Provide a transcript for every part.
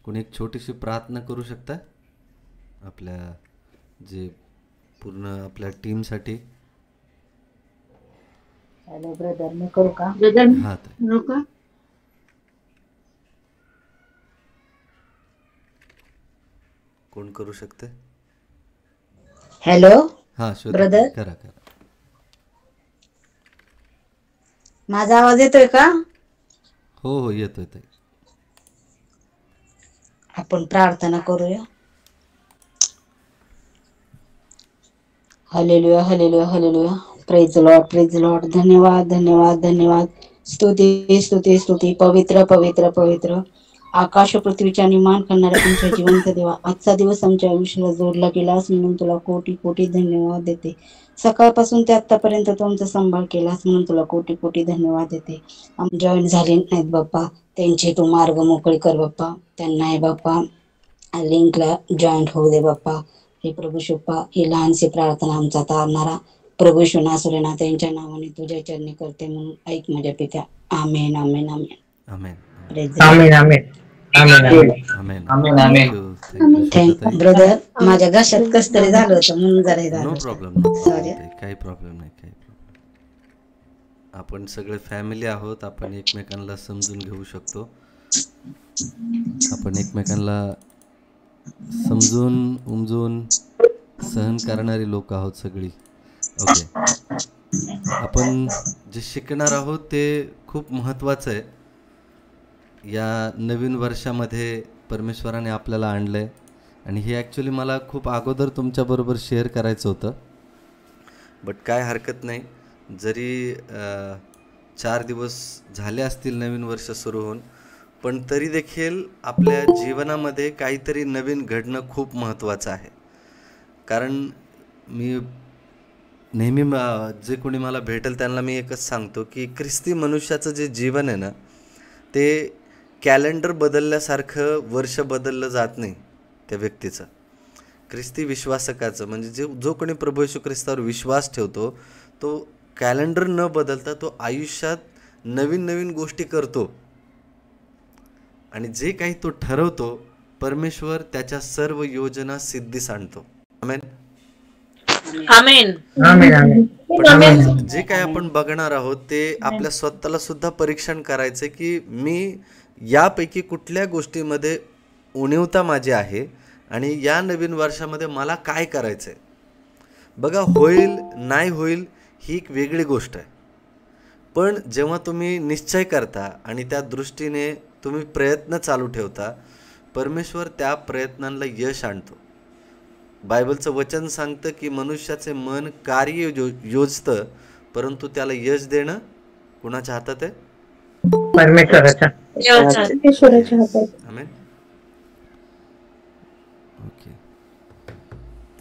कोणी एक छोटीशी प्रार्थना करू शकता आपल्या जे पूर्ण आपल्या टीमसाठी? हॅलो ब्रदर, मी करू का? हां ताई. नका. कोण करू शकते? हॅलो हां श्वेता ताई, ब्रदर, करा करा. माझा आवाज येतोय का? हो हो येतोय ताई. आपण प्रार्थना करूया. Hallelujah, hallelujah, hallelujah. Praise Lord, praise Lord. धन्यवाद, धन्यवाद, धन्यवाद. स्तुती, स्तुती, स्तुती. पवित्र, पवित्र, पवित्र. आकाश पृथ्वीच्या निर्माण करणाऱ्या आमच्या जिवंत देवा, आजचा दिवस आमच्या आयुष्याला जोडला गेलास म्हणून तुला कोटी कोटी धन्यवाद देते. सकाळपासून ते आतापर्यंत तू आमचा सांभाळ केलास म्हणून तुला कोटी कोटी धन्यवाद देते. जॉईन झाले नाहीत बाप्पा, त्यांचे तू मार्ग मोकळे कर बाप्पा. त्यांना आहे बाप्पा लिंकला जॉईंट होऊ दे बाप्पा. हे प्रभू शुप्पा, ही लहानशी प्रार्थना आमचा तारणारा प्रभू शुनासुरेना त्यांच्या नावाने तुझ्या चरणी करते म्हणून ऐक माझ्या पित्या. Amen, amen, amen. Amen. Praise the amen amen amen amen amen. Amen amen. Thank you Shweta thank ताई. ब्रदर, माझ्या घशात कस तरी झालं होतं म्हणून जरा हे झालं नो होतं. Problem, no problem sorry. ताई, काही प्रॉब्लेम नाही, काही प्रॉब्लेम. आपण सगळे फॅमिली आहोत, आपण एकमेकांना समजून घेऊ शकतो. आपण एकमेकांना समजून उमजून सहन करणारी लोक आहोत सगळी. ओके, आपण जे शिकणार आहोत ते खूप महत्त्वाचं आहे. या नवीन वर्षामध्ये परमेश्वराने आपल्याला आणलं आहे आणि हे ॲक्च्युली मला खूप अगोदर तुमच्याबरोबर शेअर करायचं होतं, बट काय हरकत नाही. जरी 4 दिवस झाले असतील नवीन वर्ष सुरू होऊन, पण तरी देखील आपल्या जीवनामध्ये काहीतरी नवीन घडणं खूप महत्त्वाचं आहे. कारण मी नेहमी जे कोणी मला भेटेल त्यांना मी एकच सांगतो की ख्रिस्ती मनुष्याचं जे जीवन आहे ना, ते कॅलेंडर बदलल्यासारखं वर्ष बदललं जात नाही त्या व्यक्तीचं. ख्रिस्ती विश्वासकाचं म्हणजे जो कोणी प्रभू येशू ख्रिस्तावर विश्वास ठेवतो, तो कॅलेंडर न बदलता तो आयुष्यात नवीन नवीन गोष्टी करतो आणि जे काही तो ठरवतो, परमेश्वर त्याच्या सर्व योजना सिद्धीस आणतो. आमेन. आमेन. आमेन आमेन. पण आता जे काही आपण बघणार आहोत ते आपल्या स्वतःला सुद्धा परीक्षण करायचं की मी यापैकी कुठल्या गोष्टीमध्ये उणीवता माझी आहे आणि या नवीन वर्षामध्ये मला काय करायचं आहे. बघा, होईल नाही होईल ही एक वेगळी गोष्ट आहे, पण जेव्हा तुम्ही निश्चय करता आणि त्या दृष्टीने तुम्ही प्रयत्न चालू ठेवता, परमेश्वर त्या प्रयत्नांना यश आणतो. बायबलचं वचन सांगतं की मनुष्याचे मन कार्य योजतं, परंतु त्याला यश देणं कुणाच्या हातात आहे? परमेश्वराच्या. आमेन. ओके,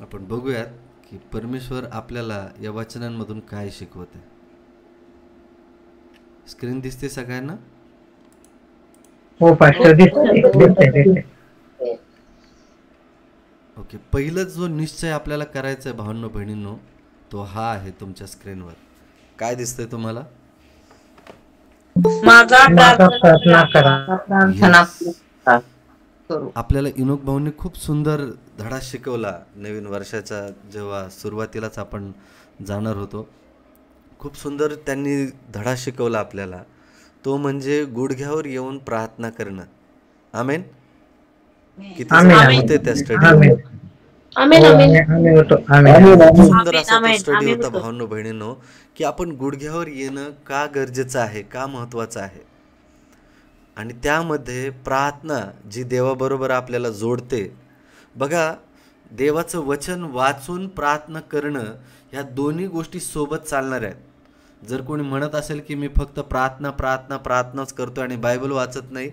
आपण बघूयात की परमेश्वर आपल्याला या वचनांमधून काय शिकवते. स्क्रीन दिसते सगळ्यांना? हो पास्टर, दिसते. ओके, पहिलं जो निश्चय आपल्याला करायचा आहे भावांनो बहिणींनो, तो हा आहे तुमच्या स्क्रीनवर. काय दिसतंय तुम्हाला? माझा प्रार्थना करा. प्रार्थना करू. आपल्याला इनोक भाऊंनी खूप सुंदर धडा शिकवला नवीन वर्षाच्या जेव्हा सुरुवातीलाच आपण जाणार होतो. खूप सुंदर त्यांनी धडा शिकवला आपल्याला. तो म्हणजे गुडघ्यावर येऊन प्रार्थना करणं. आमेन. किती होते त्या स्टडी? आमेन. सुंदर असा तो स्टडी होता भावांनो बहिणींनो, की आपण गुडघ्यावर येणं का गरजेचं आहे, का महत्त्वाचं आहे. आणि त्यामध्ये प्रार्थना जी देवाबरोबर आपल्याला जोडते. बघा, देवाचं वचन वाचून प्रार्थना करणं ह्या दोन्ही गोष्टी सोबत चालणार आहेत. जर कोणी म्हणत असेल की मी फक्त प्रार्थनाच करतो आणि बायबल वाचत नाही,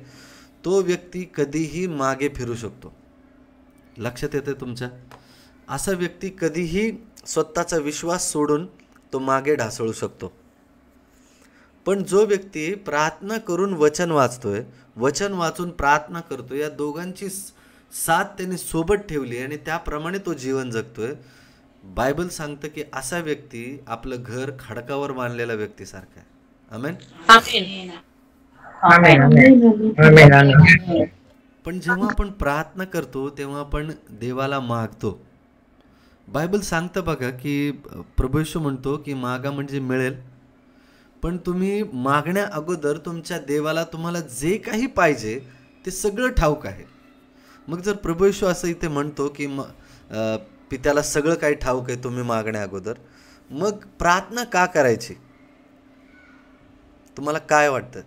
तो व्यक्ती कधीही मागे फिरू शकतो. लक्षात येते तुमच्या? असा व्यक्ती कधीही स्वतःचा विश्वास सोडून तो मागे ढासळू शकतो. पण जो व्यक्ती प्रार्थना करून वचन वाचतोय, वचन वाचून प्रार्थना करतोय, या दोघांची साथ त्यांनी सोबत ठेवली आणि त्याप्रमाणे तो जीवन जगतोय, बायबल सांगतं की असा व्यक्ती आपलं घर खडकावर बांधलेला व्यक्तीसारखा आहे. आमेन. आमेन. आमेन आमेन. पण जेव्हा आपण प्रार्थना करतो तेव्हा आपण देवाला मागतो. बायबल सांगतं बघा की प्रभू येशू म्हणतो की मागा म्हणजे मिळेल. पण तुम्ही मागण्या अगोदर तुमच्या देवाला तुम्हाला जे काही पाहिजे ते सगळं ठाऊक आहे. मग जर प्रभू येशू असं इथे म्हणतो की पित्याला सगळं काही ठाऊक आहे तुम्ही मागण्या अगोदर, मग प्रार्थना का करायची? तुम्हाला काय वाटतं?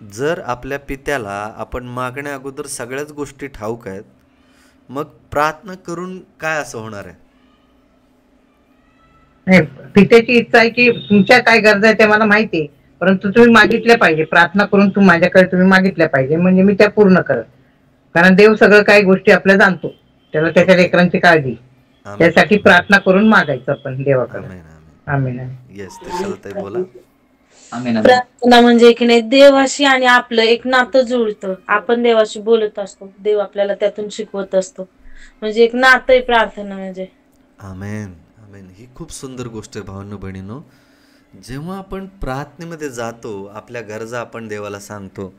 जर आपल्या पित्याला आपण मागण्या अगोदर सगळ्याच गोष्टी ठाऊक आहेत, मग प्रार्थना करून काय असं होणार आहे? नाही, पित्याची इच्छा आहे की तुमच्या काय गरजा आहे ते मला माहिती आहे, परंतु तुम्ही मागितल्या पाहिजे. प्रार्थना करून माझ्याकडे तुम्ही मागितल्या पाहिजे, म्हणजे मी त्या पूर्ण करत. कारण देव सगळं काही गोष्टी आपल्या जाणतो, त्याला त्याच्या लेकरांची काळजी. आमेन. त्यासाठी प्रार्थना करून मागायचं आपण देवाकडे. आमेन. आमेन. आमेन. येस, त्रिशालाताई बोला. प्रार्थना म्हणजे की नाही, देवाशी आणि आपलं एक नातं जुळतं. आपण देवाशी बोलत असतो, देव आपल्याला त्यातून शिकवत असतो. म्हणजे एक नातं आहे प्रार्थना म्हणजे. आमेन. आमेन. ही खूप सुंदर गोष्ट आहे भावांनो बहिणींनो. जेव्हा आपण प्रार्थनेमध्ये जातो, आपल्या गरजा आपण देवाला सांगतो,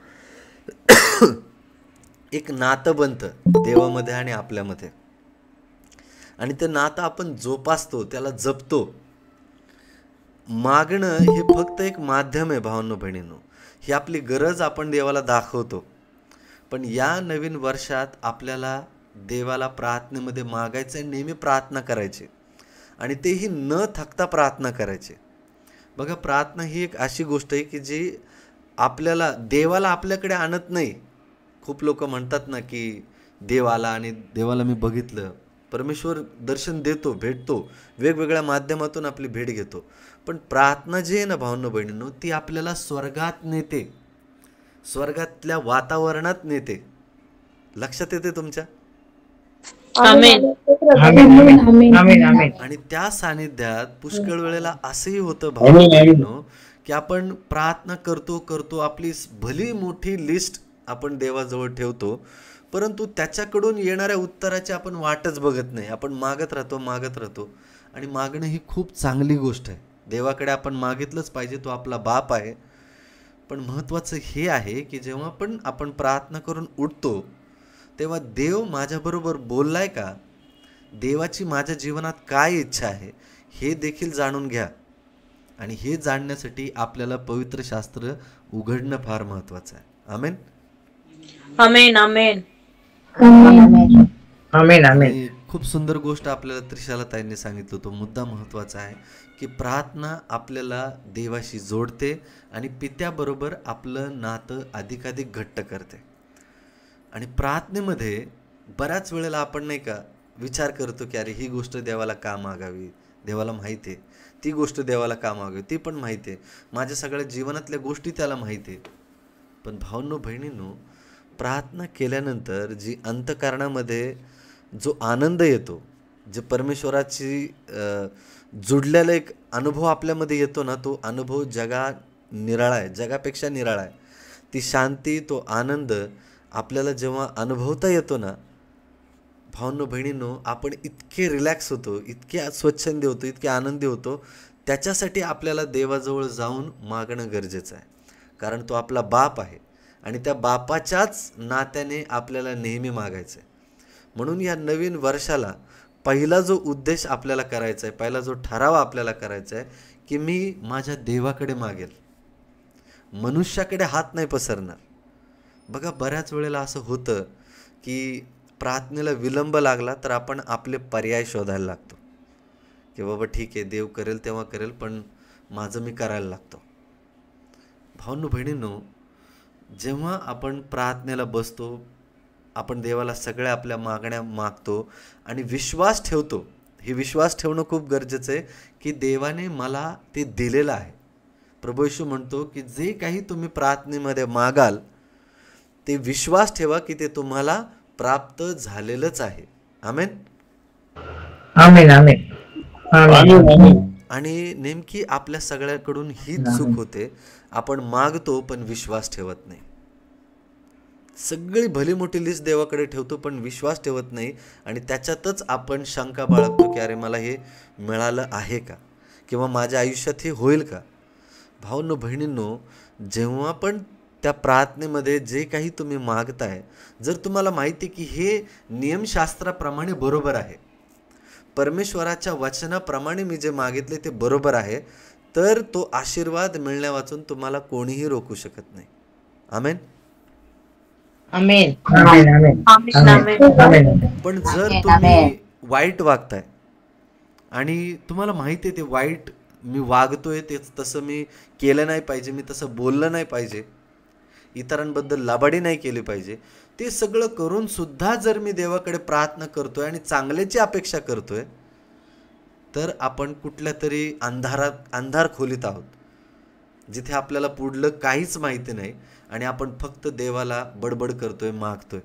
एक नातं बनतं देवामध्ये आणि आपल्यामध्ये. आणि ते नातं आपण जोपासतो, त्याला जपतो. मागणं हे फक्त एक माध्यम आहे भावांनो बहिणींनो. ही आपली गरज आपण देवाला दाखवतो. पण या नवीन वर्षात आपल्याला देवाला प्रार्थनेमध्ये मागायचं आहे, नेहमी प्रार्थना करायची आणि तेही न थकता प्रार्थना करायची. बघा, प्रार्थना ही एक अशी गोष्ट आहे की जी आपल्याला देवाला आपल्याकडे आणत नाही. खूप लोक म्हणतात ना की देव आला आणि देवाला मी बघितलं. परमेश्वर दर्शन देतो, भेटतो, वेगवेगळ्या माध्यमातून आपली भेट घेतो. पण प्रार्थना जी आहे ना भावांनो बहिणींनो, ती आपल्याला स्वर्गात नेते, स्वर्गातल्या वातावरणात नेते. लक्षात येते तुमच्या? आमेन. आणि त्या सानिध्यात पुष्कळ वेळेला असंही होतं भावांनो बहिणींनो की आपण प्रार्थना करतो, आपली भली मोठी लिस्ट आपण देवाजवळ ठेवतो, परंतु त्याच्याकडून येणाऱ्या उत्तराची आपण वाटच बघत नाही. आपण मागत राहतो. आणि मागणं ही खूप चांगली गोष्ट आहे. देवाकडे आपण मागितलंच पाहिजे, तो आपला बाप आहे. पण महत्त्वाचं हे आहे की जेव्हा पण आपण प्रार्थना करून उठतो तेव्हा देव माझ्याबरोबर बोललाय का, देवाची माझ्या जीवनात काय इच्छा आहे हे देखील जाणून घ्या. आणि हे जाणण्यासाठी आपल्याला पवित्र शास्त्र उघडणं फार महत्त्वाचं आहे. आमेन. आमेन. आमेन. आमेन. आमेन. आणि खूप सुंदर गोष्ट आपल्याला त्रिशालाताईंनी सांगितलं, तो मुद्दा महत्त्वाचा आहे की प्रार्थना आपल्याला देवाशी जोडते आणि पित्याबरोबर आपलं नातं अधिकाधिक घट्ट करते. आणि प्रार्थनेमध्ये बऱ्याच वेळेला आपण नाही का विचार करतो की अरे ही गोष्ट देवाला का मागावी, देवाला माहिती आहे. ती गोष्ट देवाला का मागावी, ती पण माहिती आहे. माझ्या सगळ्या जीवनातल्या गोष्टी त्याला माहिती आहे. पण भावांनो बहिणींनो, प्रार्थना केल्यानंतर जी अंतःकरणामध्ये जो आनंद येतो, जे परमेश्वराची जुडलेला एक अनुभव आपल्यामध्ये येतो ना, तो अनुभव निराळा आहे, जगापेक्षा निराळा आहे. ती शांती, तो आनंद आपल्याला जेव्हा अनुभवता येतो ना भावांनो बहिणींनो, आपण इतके रिलॅक्स होतो, इतके स्वच्छंदी होतो, इतके आनंदी होतो. त्याच्यासाठी आपल्याला देवाजवळ जाऊन मागणं गरजेचं आहे. कारण तो आपला बाप आहे आणि त्या बापाच्याच नात्याने आपल्याला नेहमी मागायचं आहे. म्हणून या नवीन वर्षाला पहिला जो उद्देश आपल्याला करायचा आहे, पहिला जो ठराव आपल्याला करायचा आहे की मी माझ्या देवाकडे मागेल, मनुष्याकडे हात नाही पसरणार. बघा, बऱ्याच वेळेला असं होतं की प्रार्थनेला विलंब लागला तर आपण आपले पर्याय शोधायला लागतो की बाबा ठीक आहे, देव करेल तेव्हा करेल, पण माझं मी करायला लागतो. भावांनो बहिणींनो, जेव्हा आपण प्रार्थनेला बसतो, आपण देवाला सगळ्या आपल्या मागण्या मागतो आणि विश्वास ठेवतो. हे विश्वास ठेवणं खूप गरजेचं आहे की देवाने मला ते दिलेलं आहे. प्रभू येशू म्हणतो की जे काही तुम्ही प्रार्थनेमध्ये मागाल ते विश्वास ठेवा की ते तुम्हाला प्राप्त झालेलंच आहे. आमेन. आमेन. आमेन. आणि नेमकी आपल्या सगळ्याकडून हीच चूक होते, आपण मागतो पण विश्वास ठेवत नाही. सगळी भली मोठी लिस्ट देवाकडे ठेवतो पण विश्वास ठेवत नाही आणि त्याच्यातच आपण शंका बाळगतो की अरे मला हे मिळालं आहे का, किंवा माझ्या आयुष्यात हे होईल का. भावांनो बहिणींनो, जेव्हा पण त्या प्रार्थनेमध्ये जे काही तुम्ही मागताय, जर तुम्हाला माहिती की हे नियमशास्त्राप्रमाणे बरोबर आहे, परमेश्वराच्या वचनाप्रमाणे मी जे मागितले ते बरोबर आहे, तर तो आशीर्वाद मिळण्यावाचून तुम्हाला कोणीही रोखू शकत नाही. आमेन. आमेन आमेन आमेन आमेन आमेन. पण जर तुम्ही वाईट वागताय आणि तुम्हाला माहिती आहे ते वाईट मी वागतोय, ते तसं मी केलं नाही पाहिजे, मी तसं बोललं नाही पाहिजे, इतरांबद्दल लाबाडी नाही केली पाहिजे, ते सगळं करून सुद्धा जर मी देवाकडे प्रार्थना करतोय आणि चांगल्याची अपेक्षा करतोय, तर आपण कुठल्या तरी अंधार खोलीत आहोत, जिथे आपल्याला पुढलं काहीच माहिती नाही आणि आपण फक्त देवाला बडबड करतोय, मागतोय.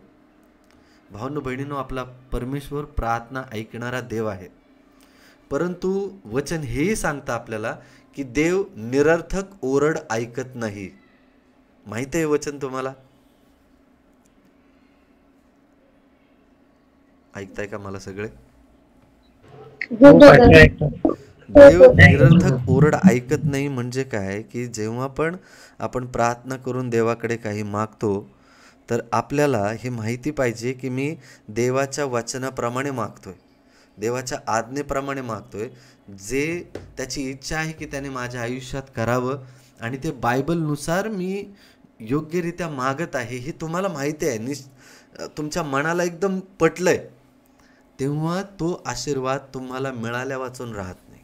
भावांनो बहिणींनो, आपला परमेश्वर प्रार्थना ऐकणारा देव आहे. परंतु वचन हेही सांगतं आपल्याला की देव निरर्थक ओरड ऐकत नाही. माहिती आहे वचन तुम्हाला? ऐकताय का मला सगळे? देव निरर्थक ओरड ऐकत नाही म्हणजे काय की जेव्हा पण आपण प्रार्थना करून देवाकडे काही मागतो, तर आपल्याला हे माहिती पाहिजे की मी देवाच्या वचनाप्रमाणे मागतोय, देवाच्या आज्ञेप्रमाणे मागतोय, जे त्याची इच्छा आहे की त्याने माझ्या आयुष्यात करावं आणि ते बायबलनुसार मी योग्यरित्या मागत आहे हे तुम्हाला माहिती आहे, तुमच्या मनाला एकदम पटलंय, तेव्हा तो आशीर्वाद तुम्हाला मिळाल्या वाचून राहत नाही.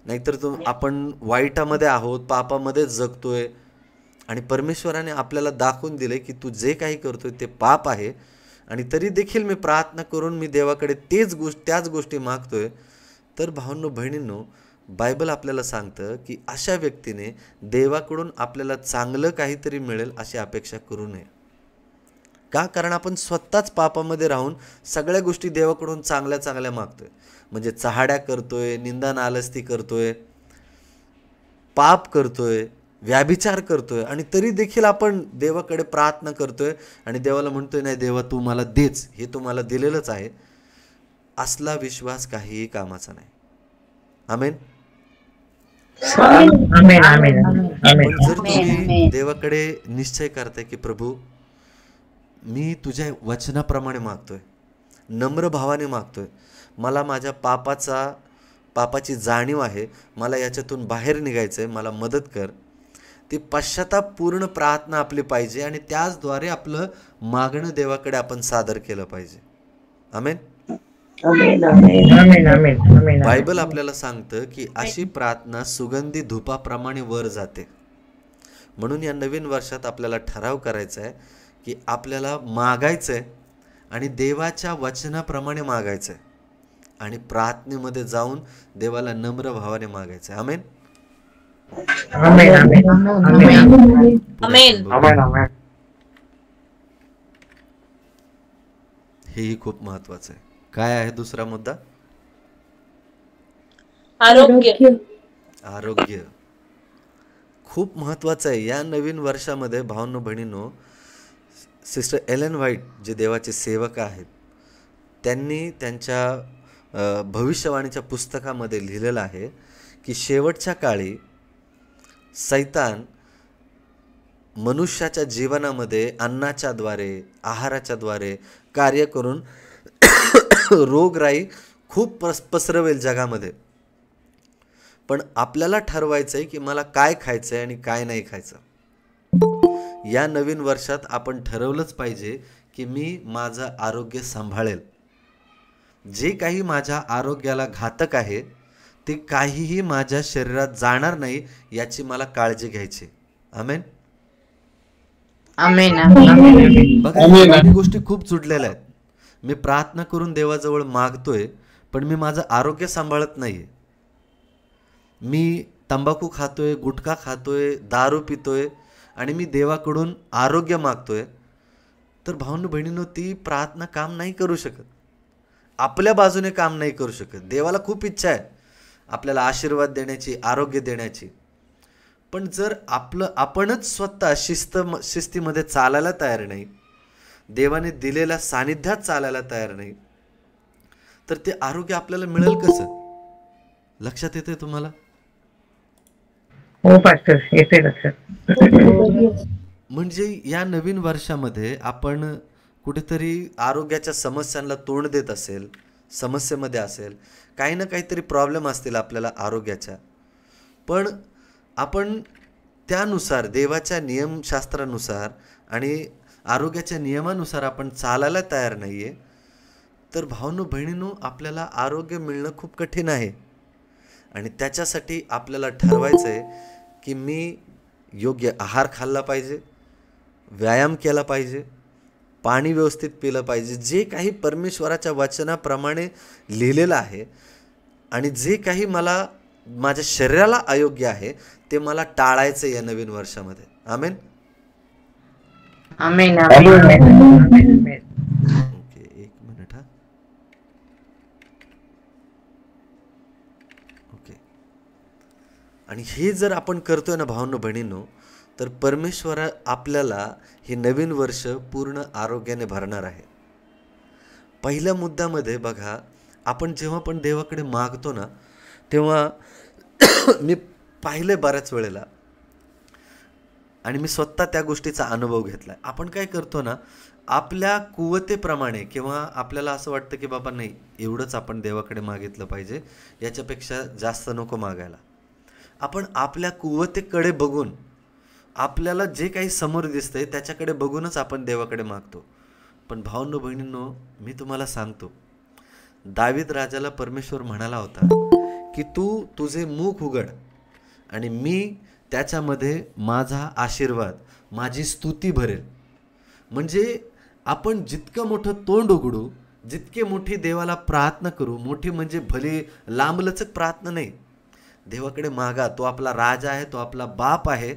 नाहीतर आपण वाईटामध्ये आहोत, पापामध्ये जगतोय आणि परमेश्वराने आपल्याला दाखवून दिले की तू जे काही करतोय ते पाप आहे आणि तरी देखील मी प्रार्थना करून मी देवाकडे त्याच गोष्टी मागतोय. तर भावांनो बहिणींनो, बायबल आपल्याला सांगतं की अशा व्यक्तीने देवाकडून आपल्याला चांगलं काहीतरी मिळेल अशी अपेक्षा करू नये. का? कारण आपण स्वतःच पापामध्ये राहून सगळ्या गोष्टी देवाकडून चांगल्या चांगल्या मागतोय, म्हणजे चहाड्या करतोय, निंदा नालस्ती करतोय, पाप करतोय, व्याभिचार करतोय आणि तरी देखील आपण देवाकडे प्रार्थना करतोय आणि देवाला म्हणतोय नाही देवा तू मला देच, हे तू मला दिलेलंच आहे. असला विश्वास काहीही कामाचा नाही. आमेन. पण जर तुम्ही देवाकडे निश्चय करताय की प्रभू मी तुझ्या वचनाप्रमाणे मागतोय, नम्र भावाने मागतोय, मला माझ्या पापाची जाणीव आहे, मला याच्यातून बाहेर निघायचंय, मला मदत कर, ती पश्चातापपूर्ण प्रार्थना आपली पाहिजे आणि त्याचद्वारे आपलं मागणं देवाकडे आपण सादर केलं पाहिजे. आमेन. बायबल आपल्याला सांगतं की अशी प्रार्थना सुगंधी धुपाप्रमाणे वर जाते. म्हणून या नवीन वर्षात आपल्याला ठराव करायचा आहे की आपल्याला मागायचंय आणि देवाच्या वचनाप्रमाणे मागायचंय आणि प्रार्थनेमध्ये जाऊन देवाला नम्र भावाने मागायचंय. आमेन. हेही खूप महत्वाचं आहे. काय आहे दुसरा मुद्दा? आरोग्य. खूप महत्वाचं आहे या नवीन वर्षामध्ये. भावांनो बहिणींनो, सिस्टर एलन व्हाईट जे देवाचे सेवक आहेत, त्यांनी त्यांच्या भविष्यवाणीच्या पुस्तकामध्ये लिहिलेलं आहे की शेवटच्या काळी सैतान मनुष्याच्या जीवनामध्ये अन्नाच्या द्वारे, आहाराच्या द्वारे कार्य करून रोगराई खूप पसरवेल जगामध्ये. पण आपल्याला ठरवायचं आहे की मला काय खायचं आहे आणि काय नाही खायचं. या नवीन वर्षात आपण ठरवलंच पाहिजे की मी माझं आरोग्य सांभाळेल. जे काही माझ्या आरोग्याला घातक आहे ते काहीही माझ्या शरीरात जाणार नाही याची मला काळजी घ्यायची. आमेन. बघा, दोन्ही गोष्टी खूप जुडलेल्या आहेत. मी प्रार्थना करून देवाजवळ मागतोय पण मी माझं आरोग्य सांभाळत नाहीये. मी तंबाखू खातोय, गुटखा खातोय, दारू पितोय आणि मी देवाकडून आरोग्य मागतोय. तर भावांनो बहिणींनो, ती प्रार्थना काम नाही करू शकत, आपल्या बाजूने काम नाही करू शकत. देवाला खूप इच्छा आहे आपल्याला आशीर्वाद देण्याची, आरोग्य देण्याची. पण जर आपणच स्वतः शिस्तीमध्ये चालायला तयार नाही, देवाने दिलेल्या सानिध्यात चालायला तयार नाही, तर ते आरोग्य आपल्याला मिळेल कसं? लक्षात येते तुम्हाला? हो पास्टर, येते लक्षात. म्हणजे या नवीन वर्षामध्ये आपण कुठेतरी आरोग्याच्या समस्यांना तोंड देत असेल, समस्येमध्ये असेल, काही ना काहीतरी प्रॉब्लेम असतील आपल्याला आरोग्याच्या, पण आपण त्यानुसार देवाच्या नियमशास्त्रानुसार आणि आरोग्याच्या नियमानुसार आपण चालायला तयार नाही आहे, तर भावांनो बहिणींनो आपल्याला आरोग्य मिळणं खूप कठीण आहे. आणि त्याच्यासाठी आपल्याला ठरवायचं आहे की मी योग्य आहार खाल्ला पाहिजे, व्यायाम केला पाहिजे, पाणी व्यवस्थित पिलं पाहिजे, जे काही परमेश्वराच्या वचनाप्रमाणे लिहिलेलं आहे आणि जे काही मला माझ्या शरीराला अयोग्य आहे ते मला टाळायचं या नवीन वर्षामध्ये. आमेन. आमेन आमेन आमेन. ओके, एक मिनिट. ओके. आणि हे जर आपण करतोय ना भावांनो बहिणींनो, तर परमेश्वर आपल्याला हे नवीन वर्ष पूर्ण आरोग्याने भरणार आहे. पहिल्या मुद्द्यामध्ये बघा, आपण जेव्हा पण देवाकडे मागतो ना तेव्हा मी पाहिले बऱ्याच वेळेला आणि मी स्वतः त्या गोष्टीचा अनुभव घेतला. आपण काय करतो ना, आपल्या कुवतेप्रमाणे किंवा आपल्याला असं वाटतं की बाबा नाही एवढंच आपण देवाकडे मागितलं पाहिजे, याच्यापेक्षा जास्त नको मागायला. आपण आपल्या कुवतेकडे बघून आपल्याला जे काही समोर दिसतंय त्याच्याकडे बघूनच आपण देवाकडे मागतो. पण भावांनो बहिणींनो, मी तुम्हाला सांगतो, दावीद राजाला परमेश्वर म्हणाला होता की तू तुझे मुख उघड आणि मी त्याच्यामध्ये माझा आशीर्वाद, माझी स्तुती भरेल. म्हणजे आपण जितकं मोठं तोंड उघडू, जितके मोठी देवाला प्रार्थना करू, मोठी म्हणजे भले लांबलचक प्रार्थना नाही, देवाकडे मागा. तो आपला राजा आहे, तो आपला बाप आहे.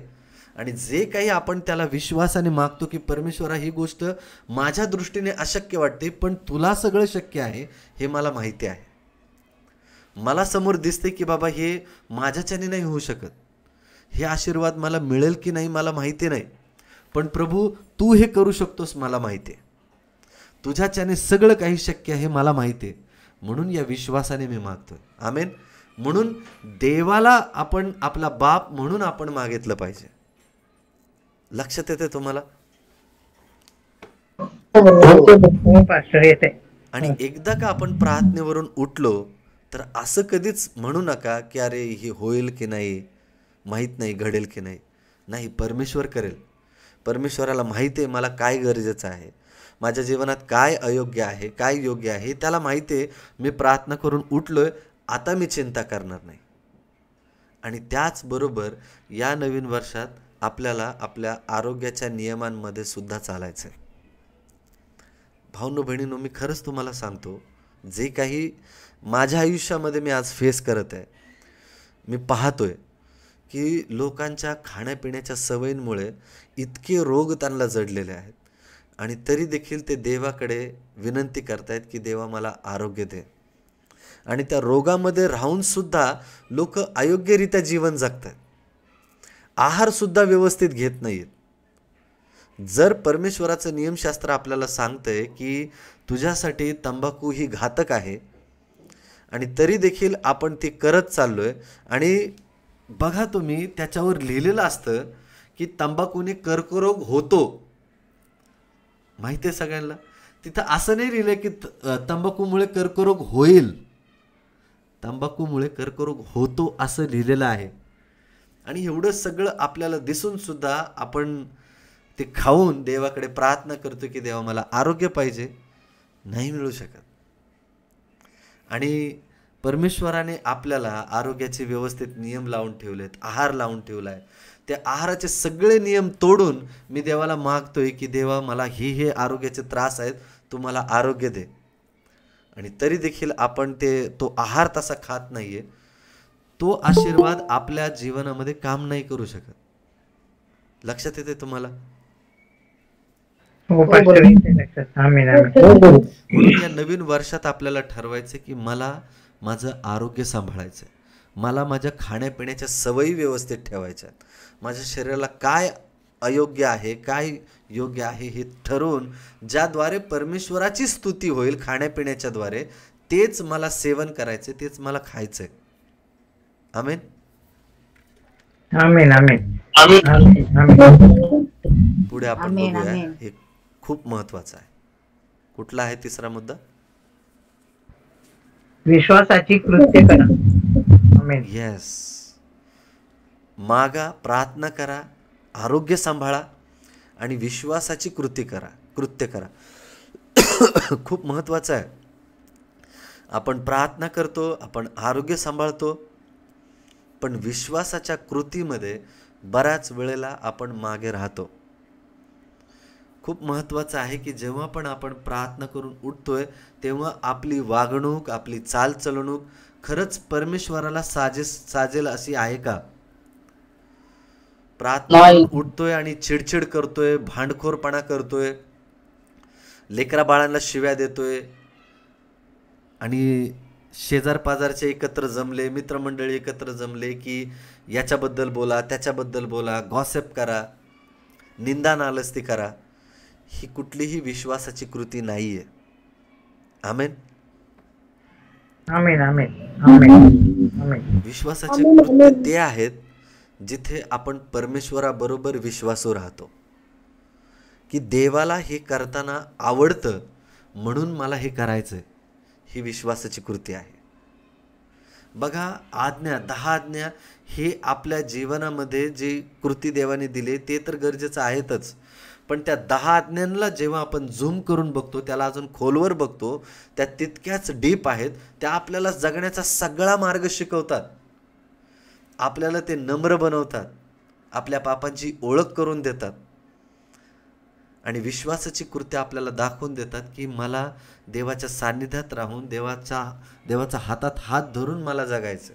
आणि जे काही आपण त्याला विश्वासाने मागतो की परमेश्वरा ही गोष्ट माझ्या दृष्टीने अशक्य वाटते, पण तुला सगळं शक्य आहे हे मला माहिती आहे. मला समोर दिसते की बाबा हे माझ्याच्याने नाही होऊ शकत, हे आशीर्वाद मला मिळेल की नाही मला माहिती नाही, पण प्रभू तू हे करू शकतोस मला माहिती आहे. तुझ्याच्याने सगळं काही शक्य आहे मला माहिती आहे, म्हणून या विश्वासाने मी मागतोय. आमेन. म्हणून देवाला आपण आपला बाप म्हणून आपण मागितलं पाहिजे. लक्षात येते तुम्हाला? आणि एकदा का आपण प्रार्थनेवरून उठलो तर असं कधीच म्हणू नका की अरे हे होईल की नाही, माहीत नाही, घडेल की नाही. नाही, परमेश्वर करेल. परमेश्वराला माहिती आहे मला काय गरजेचं आहे, माझ्या जीवनात काय अयोग्य आहे, काय योग्य आहे त्याला माहिती आहे. मी प्रार्थना करून उठलोय, आता मी चिंता करणार नाही. आणि त्याचबरोबर या नवीन वर्षात आपल्याला आपल्या आरोग्याच्या नियमांमध्ये सुद्धा चालायचं आहे. भावनो बहिणींनो, मी खरंच तुम्हाला सांगतो, जे काही माझ्या आयुष्यामध्ये मी आज फेस करत आहे, मी पाहतोय की लोकांच्या खाण्यापिण्याच्या सवयींमुळे इतके रोग त्यांना जडलेले आहेत आणि तरी देखील ते देवाकडे विनंती करतायत की देवा मला आरोग्य दे. आणि त्या रोगामध्ये राहून सुद्धा लोक अयोग्यरित्या जीवन जगतात, आहारसुद्धा व्यवस्थित घेत नाहीत. जर परमेश्वराचं नियमशास्त्र आपल्याला सांगतंय की तुझ्यासाठी तंबाखू ही घातक आहे आणि तरी देखील आपण ती करत चाललोय, आणि बघा तुम्ही त्याच्यावर लिहिलेलं असतं की तंबाखूने कर्करोग होतो. माहिती आहे सगळ्यांना? तिथं असं नाही लिहिलं की तंबाखूमुळे कर्करोग होईल, तंबाखूमुळे कर्करोग होतो असं लिहिलेलं आहे. आणि एवढं सगळं आपल्याला दिसून सुद्धा आपण ते खाऊन देवाकडे प्रार्थना करतो की देवा मला आरोग्य पाहिजे, नाही मिळू शकत. आणि परमेश्वराने आपल्याला आरोग्याचे व्यवस्थित नियम लावून ठेवलेत, आहार लावून ठेवला आहे. त्या आहाराचे सगळे नियम तोडून मी देवाला मागतोय की देवा मला हे आरोग्याचे त्रास आहेत, तू मला आरोग्य दे. आणि तरी देखील आपण तो आहार तसा खात नाहीये, तो आशीर्वाद आपल्या जीवनामध्ये काम नाही करू शकत. लक्षात येते तुम्हाला? म्हणून या नवीन वर्षात आपल्याला ठरवायचं की मला माझं आरोग्य सांभाळायचं, मला माझ्या खाण्यापिण्याच्या सवयी व्यवस्थित ठेवायच्या, माझ्या शरीराला काय अयोग्य आहे काय योग्य आहे हे ठरवून ज्याद्वारे परमेश्वराची स्तुती होईल खाण्यापिण्याच्या द्वारे, तेच मला सेवन करायचे, तेच मला खायचंय. आमेन. आमेन आमेन आमेन. पुढे आपण आमेन, बघूया, आमेन. हे खूप महत्वाचं आहे. कुठला आहे तिसरा मुद्दा? विश्वासाची कृत्य करा. आमेन. येस. मागा, प्रार्थना करा, आरोग्य सांभाळा आणि विश्वासाची कृती करा, कृत्य करा. खूप महत्वाचं आहे. आपण प्रार्थना करतो, आपण आरोग्य सांभाळतो, पण विश्वासाच्या कृतीमध्ये बऱ्याच वेळेला आपण मागे राहतो. खूप महत्त्वाचं आहे की जेव्हा पण आपण प्रार्थना करून उठतोय तेव्हा आपली वागणूक, आपली चालचलणूक खरंच परमेश्वराला साजेल अशी आहे का? प्रार्थना नाही. करून उठतोय आणि चिडचिड करतोय, भांडखोरपणा करतोय, लेकरा बाळांना शिव्या देतोय आणि शेजार पाजारचे एकत्र जमले, मित्रमंडळी एकत्र जमले की याच्याबद्दल बोला, त्याच्याबद्दल बोला, गॉसिप करा, निंदा नालस्ती करा, ही कुठलीही विश्वासाची कृती नाहीये. आमेन. आमेन. आमेन. आमेन. आमेन. विश्वासाचे कृत्य ते आहेत जिथे आपण परमेश्वराबरोबर विश्वासू राहतो की देवाला हे करताना आवडतं म्हणून मला हे करायचंय. ही विश्वासाची कृती आहे. बघा, 10 आज्ञा हे आपल्या जीवनामध्ये जी कृती देवाने दिले ते तर गरजेचं आहेतच, पण त्या 10 आज्ञांना जेव्हा आपण झूम करून बघतो, त्याला अजून खोलवर बघतो, त्या तितक्याच डीप आहेत. त्या आपल्याला जगण्याचा सगळा मार्ग शिकवतात, आपल्याला ते नम्र बनवतात, आपल्या पापांची ओळख करून देतात आणि विश्वासाची कृत्य आपल्याला दाखवून देतात की मला देवाच्या सान्निध्यात राहून देवाचा हातात हात धरून मला जगायचं.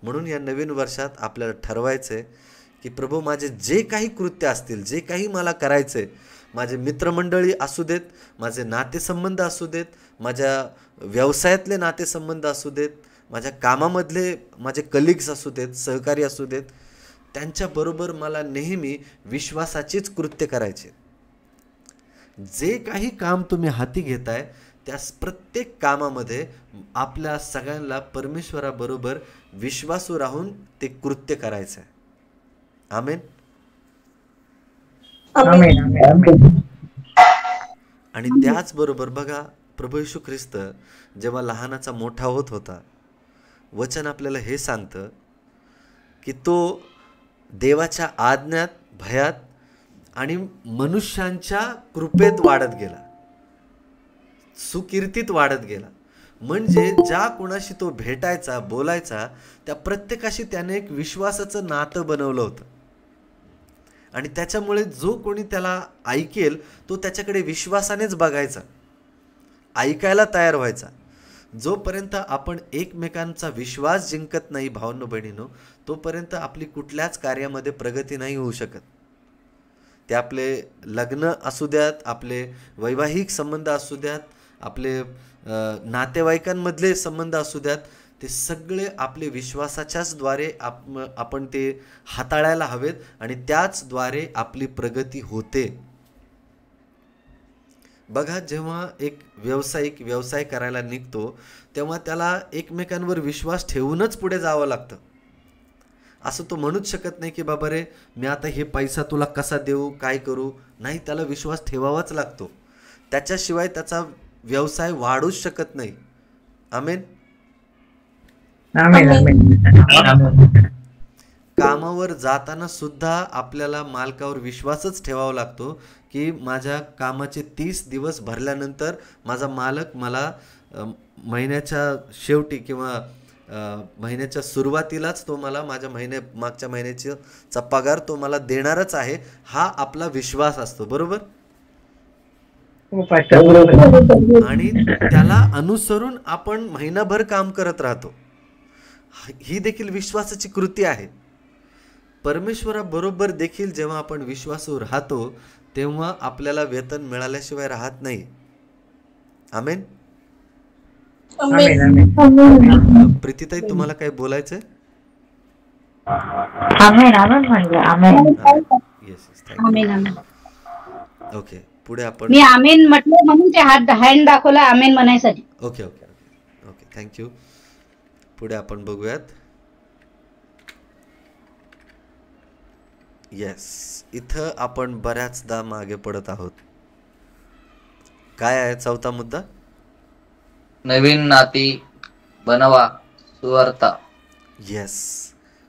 म्हणून या नवीन वर्षात आपल्याला ठरवायचं आहे की प्रभू, माझे जे काही कृत्य असतील, जे काही मला करायचं आहे, माझे मित्रमंडळी असू देत, माझे नातेसंबंध असू देत, माझ्या व्यवसायातले नातेसंबंध असू देत, माझ्या कामामधले माझे कलिग्स असू देत, सहकारी असू देत, त्यांच्याबरोबर मला नेहमी विश्वासाचीच कृत्य करायचे. जे काही काम तुम्ही हाती घेताय त्या प्रत्येक कामामध्ये आपल्या सगळ्यांना परमेश्वराबरोबर विश्वासू राहून ते कृत्य करायचं आहे. आमेन. आमेन. आमेन. आणि त्याचबरोबर बघा, प्रभू येशू ख्रिस्त जेव्हा लहानाचा मोठा होत होता, वचन आपल्याला हे सांगतं की तो देवाच्या आज्ञात, भयात आणि मनुष्यांच्या कृपेत वाढत गेला, सुकीर्तीत वाढत गेला. म्हणजे ज्या कोणाशी तो भेटायचा, बोलायचा, त्या प्रत्येकाशी त्याने एक विश्वासाचं नातं बनवलं होतं आणि त्याच्यामुळे जो कोणी त्याला ऐकेल तो त्याच्याकडे विश्वासानेच बघायचा, ऐकायला तयार व्हायचा. जोपर्यंत आपण एकमेकांचा विश्वास जिंकत नाही भावांनो बहिणींनो, तोपर्यंत आपली कुठल्याच कार्यामध्ये प्रगती नाही होऊ शकत. ते आपले लग्न असू द्यात, आपले वैवाहिक संबंध असू द्यात, आपले नातेवाईकांमधले संबंध असू द्यात, ते सगळे आपले विश्वासाच्याच द्वारे आपण ते हाताळायला हवेत आणि त्याचद्वारे आपली प्रगती होते. बघा, जेव्हा एक व्यावसायिक व्यवसाय करायला निघतो तेव्हा त्याला एकमेकांवर विश्वास ठेवूनच पुढे जावं लागतं. असं तो म्हणूच शकत नाही की बाबा रे, मी आता हे पैसा तुला कसा देऊ, काय करू. नाही, त्याला विश्वास ठेवावाच लागतो, त्याच्याशिवाय त्याचा व्यवसाय वाढूच शकत नाही. आमेन. आमेन. आमेन. कामावर जाताना सुद्धा आपल्याला मालकावर विश्वासच ठेवावा लागतो की माझ्या कामाचे 30 दिवस भरल्यानंतर माझा मालक मला महिन्याच्या शेवटी किंवा महिन्याच्या सुरुवातीलाच तो मला माझ्या मागच्या महिन्याचा पगार तो मला देणारच आहे, हा आपला विश्वास असतो. बरोबर. आणि त्याला अनुसरून आपण महिनाभर काम करत राहतो. ही देखील विश्वासाची कृती आहे. परमेश्वराबरोबर देखील जेव्हा आपण विश्वासू राहतो तेव्हा आपल्याला वेतन मिळाल्याशिवाय राहत नाही. आमेन. प्रीतीताई, तुम्हाला काय बोलायचंय? आमेन. आमेन म्हणजे आमेन. येस, आमेन. आमेन. ओके, पुढे आपण. मी आमेन म्हटलं म्हणून ते हँड दाखवला आमेन म्हणायसाठी. Okay okay okay okay, thank you. पुढे आपण बघूयात. येस, इथं आपण बऱ्याचदा मागे पडत आहोत. काय आहे चौथा मुद्दा? नवीन नाती बनवा, सुवार्ता. येस,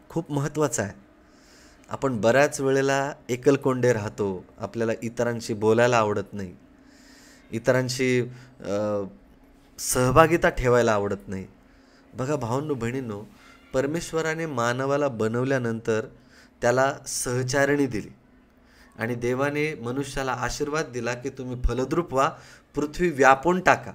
खूप महत्त्वाचं आहे. आपण बऱ्याच वेळेला एकलकोंडे राहतो, आपल्याला इतरांशी बोलायला आवडत नाही, इतरांशी सहभागिता ठेवायला आवडत नाही. बघा भावांनो बहिणींनो, परमेश्वराने मानवाला बनवल्यानंतर त्याला सहचारिणी दिली आणि देवाने मनुष्याला आशीर्वाद दिला की तुम्ही फलद्रूप व्हा, पृथ्वी व्यापून टाका.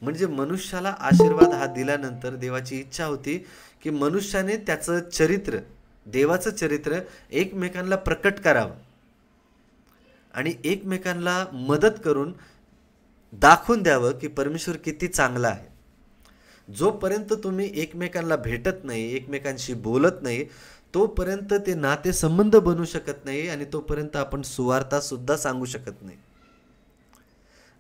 म्हणजे मनुष्याला आशीर्वाद हा दिल्यानंतर देवाची इच्छा होती की मनुष्याने त्याचं चरित्र, देवाचं चरित्र एकमेकांना प्रकट करावं आणि एकमेकांना मदत करून दाखवून द्यावं की परमेश्वर किती चांगला आहे. जोपर्यंत तुम्ही एकमेकांना भेटत नाही, एकमेकांशी बोलत नाही, तोपर्यंत ते नातेसंबंध बनू शकत नाही आणि तोपर्यंत आपण सुवार्ता सुद्धा सांगू शकत नाही.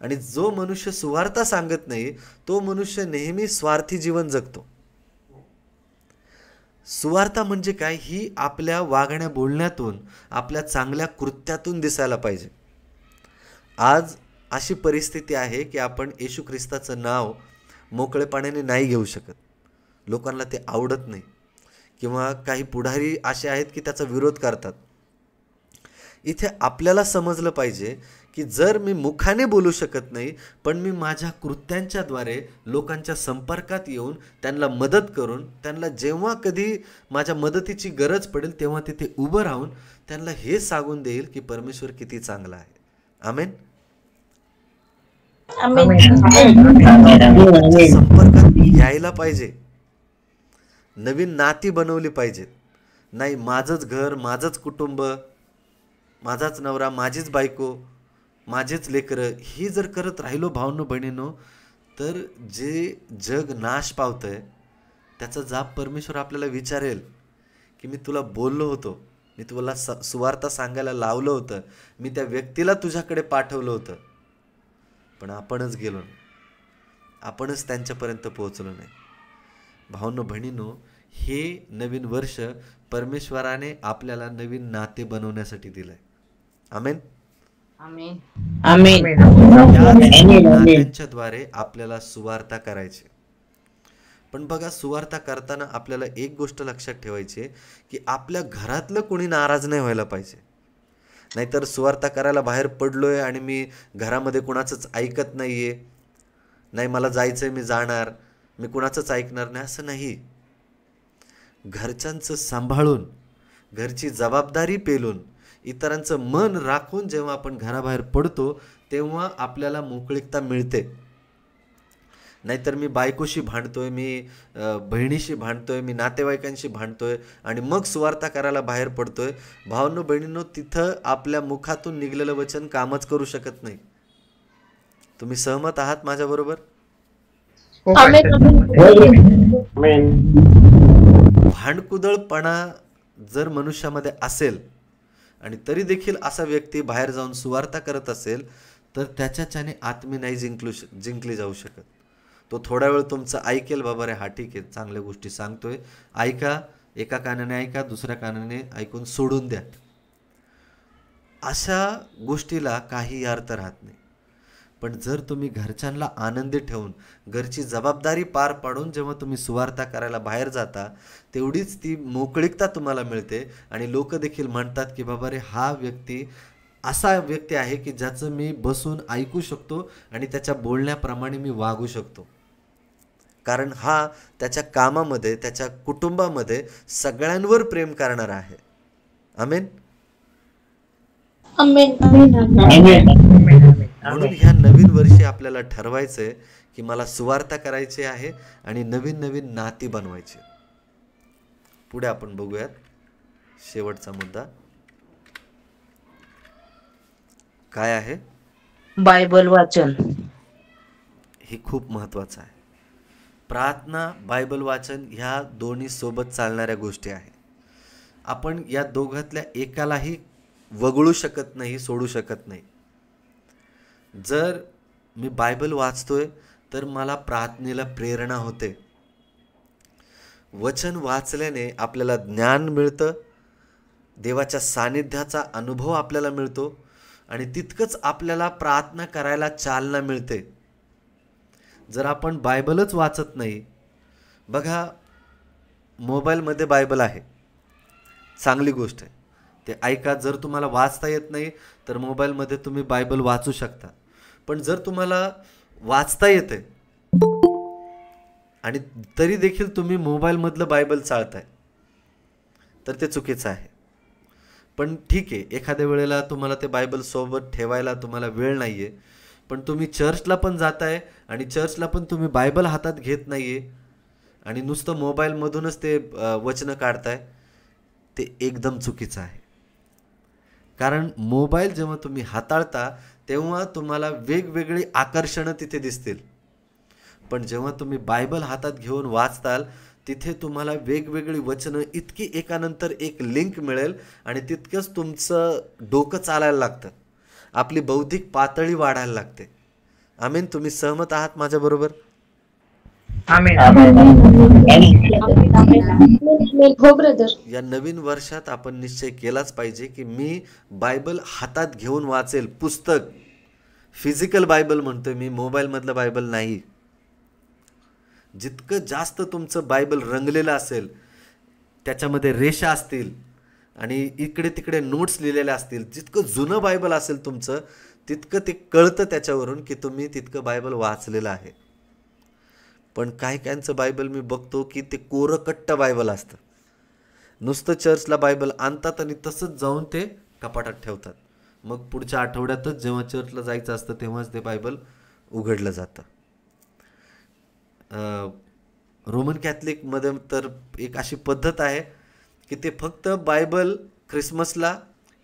आणि जो मनुष्य सुवार्ता सांगत नाही तो मनुष्य नेहमी स्वार्थी जीवन जगतो. सुवार्ता म्हणजे काय? ही आपल्या वागण्या बोलण्यातून, आपल्या चांगल्या कृत्यातून दिसायला पाहिजे. आज अशी परिस्थिती आहे की आपण येशू ख्रिस्ताचं नाव मोकळेपणाने नाही घेऊ शकत. लोकांना ते आवडत नाही किंवा काही पुढारी असे आहेत की त्याचा विरोध करतात. इथे आपल्याला समजलं पाहिजे की जर मी मुखाने बोलू शकत नाही, पण मी माझ्या कृत्यांच्याद्वारे लोकांच्या संपर्कात येऊन त्यांना मदत करून, त्यांना जेव्हा कधी माझ्या मदतीची गरज पडेल तेव्हा तिथे उभं राहून त्यांना हे सांगून देईल की परमेश्वर किती चांगला आहे. आमेन. संपर्कात यायला पाहिजे, नवीन नाती बनवली पाहिजेत. नाही माझंच घर, माझंच कुटुंब, माझाच नवरा, माझीच बायको, माझेच लेकरं, ही जर करत राहिलो भावनो बहिणीनो, तर जे जग नाश पावतंय त्याचा जाब परमेश्वर आपल्याला विचारेल की मी तुला बोललो होतो, मी तुला सुवार्ता सांगायला लावलं होतं, मी त्या व्यक्तीला तुझ्याकडे पाठवलं होतं, पण आपणच गेलो नाही, आपणच त्यांच्यापर्यंत पोहोचलो नाही. भावनो बहिणीनो, हे नवीन वर्ष परमेश्वराने आपल्याला नवीन नाते बनवण्यासाठी दिलंय. आमेन. आमेन. आमेन. या नात्यांच्याद्वारे आपल्याला सुवार्ता करायची. पण बघा, सुवार्ता करताना आपल्याला एक गोष्ट लक्षात ठेवायची आहे की आपल्या घरातलं कोणी नाराज नाही व्हायला पाहिजे. नाहीतर सुवार्ता करायला बाहेर पडलोय आणि मी घरामध्ये कुणाचंच ऐकत नाहीये, नाही मला जायचंय मी जाणार, मी कुणाचंच ऐकणार नाही, असं नाही. घरच्यांचं सांभाळून, घरची जबाबदारी पेलून, इतरांचं मन राखून जेव्हा आपण घराबाहेर पडतो तेव्हा आपल्याला मोकळीकता मिळते. नाहीतर मी बायकोशी भांडतोय, मी बहिणीशी भांडतोय, मी नातेवाईकांशी भांडतोय आणि मग सुवार्ता करायला बाहेर पडतोय. भावांनो बहिणींनो, तिथं आपल्या मुखातून निघलेलं वचन कामच करू शकत नाही. तुम्ही सहमत आहात माझ्याबरोबर? भांडकुदळपणा जर मनुष्यामध्ये असेल आणि तरी देखील असा व्यक्ती बाहेर जाऊन सुवार्ता करत असेल तर त्याच्याने आत्मी नाही जिंकली जाऊ शकत. तो थोडा वेळ तुमचं ऐकेल, बाबा रे हा ठीक आहे, चांगल्या गोष्टी सांगतोय, ऐका, एका कानाने ऐका, दुसऱ्या कानाने ऐकून सोडून द्या. अशा गोष्टीला काही अर्थ राहत नाही. पण जर तुम्ही घरच्यांना आनंदी ठेवून, घरची जबाबदारी पार पाडून जेव्हा तुम्ही सुवार्ता करायला बाहेर जाता, तेवढीच ती मोकळीकता तुम्हाला मिळते आणि लोक देखील म्हणतात की बाबा रे हा व्यक्ती असा व्यक्ती आहे की ज्याचं मी बसून ऐकू शकतो आणि त्याच्या बोलण्याप्रमाणे मी वागू शकतो, कारण हा त्याच्या कामामध्ये, त्याच्या कुटुंबामध्ये सगळ्यांवर प्रेम करणारा आहे. आमेन. म्हणून ह्या नवीन वर्षी आपल्याला ठरवायचंय की मला सुवार्ता करायची आहे आणि नवीन नवीन नाती बनवायची. पुढे आपण बघूयात शेवटचा मुद्दा काय आहे. बायबल वाचन. हे खूप महत्त्वाचं आहे. प्रार्थना, बायबल वाचन ह्या दोन्ही सोबत चालणाऱ्या गोष्टी आहेत. आपण या दोघातल्या एकालाही वगळू शकत नाही, सोडू शकत नाही. जर मी बायबल वाचतोय तर मला प्रार्थनेला प्रेरणा होते. वचन वाचल्याने आपल्याला ज्ञान मिळतं, देवाच्या सानिध्याचा अनुभव आपल्याला मिळतो आणि तितकंच आपल्याला प्रार्थना करायला चालना मिळते. जर आपण बायबलच वाचत नाही, बघा मोबाईलमध्ये बायबल आहे, चांगली गोष्ट आहे, ते ऐका. जर तुम्हाला वाचता येत नाही तर मोबाईलमध्ये तुम्ही बायबल वाचू शकता. पण जर तुम्हाला वाचता येते आणि तरी देखील तुम्ही मोबाईलमधलं बायबल चाळताय तर ते चुकीचं आहे. पण ठीक आहे, एखाद्या वेळेला तुम्हाला ते बायबल सोबत ठेवायला तुम्हाला वेळ नाही आहे, पण तुम्ही चर्चला पण जाताय आणि चर्चला पण तुम्ही बायबल हातात घेत नाही आहे आणि नुसतं मोबाईलमधूनच ते वचनं काढताय, ते एकदम चुकीचं आहे. कारण मोबाईल जेव्हा तुम्ही हाताळता तेव्हा तुम्हाला वेगवेगळी आकर्षणं तिथे दिसतील, पण जेव्हा तुम्ही बायबल हातात घेऊन वाचताल तिथे तुम्हाला वेगवेगळी वचनं इतकी एकानंतर एक लिंक मिळेल आणि तितकंच तुमचं डोकं चालायला लागतं, आपली बौद्धिक पातळी वाढायला लागते. आमीन. तुम्ही सहमत आहात माझ्याबरोबर? आमेन. हो ब्रदर. या नवीन वर्षात आपण निश्चय केलाच पाहिजे की मी बायबल हातात घेऊन वाचेल. पुस्तक, फिजिकल बायबल म्हणतोय मी, मोबाईलमधलं बायबल नाही. जितकं जास्त तुमचं बायबल रंगलेलं असेल, त्याच्यामध्ये रेषा असतील आणि इकडे तिकडे नोट्स लिहिलेल्या असतील, जितकं जुनं बायबल असेल तुमचं तितकं ते कळतं त्याच्यावरून की तुम्ही तितकं बायबल वाचलेलं आहे. पण काही काहींचं बायबल मी बघतो की ते कोरकट्ट बायबल असतं. नुसतं चर्चला बायबल आणतात आणि तसंच जाऊन ते कपाटात ठेवतात. मग पुढच्या आठवड्यातच जेव्हा चर्चला जायचं असतं तेव्हाच ते बायबल उघडलं जातं. रोमन कॅथलिकमध्ये तर एक अशी पद्धत आहे की ते फक्त बायबल ख्रिसमसला,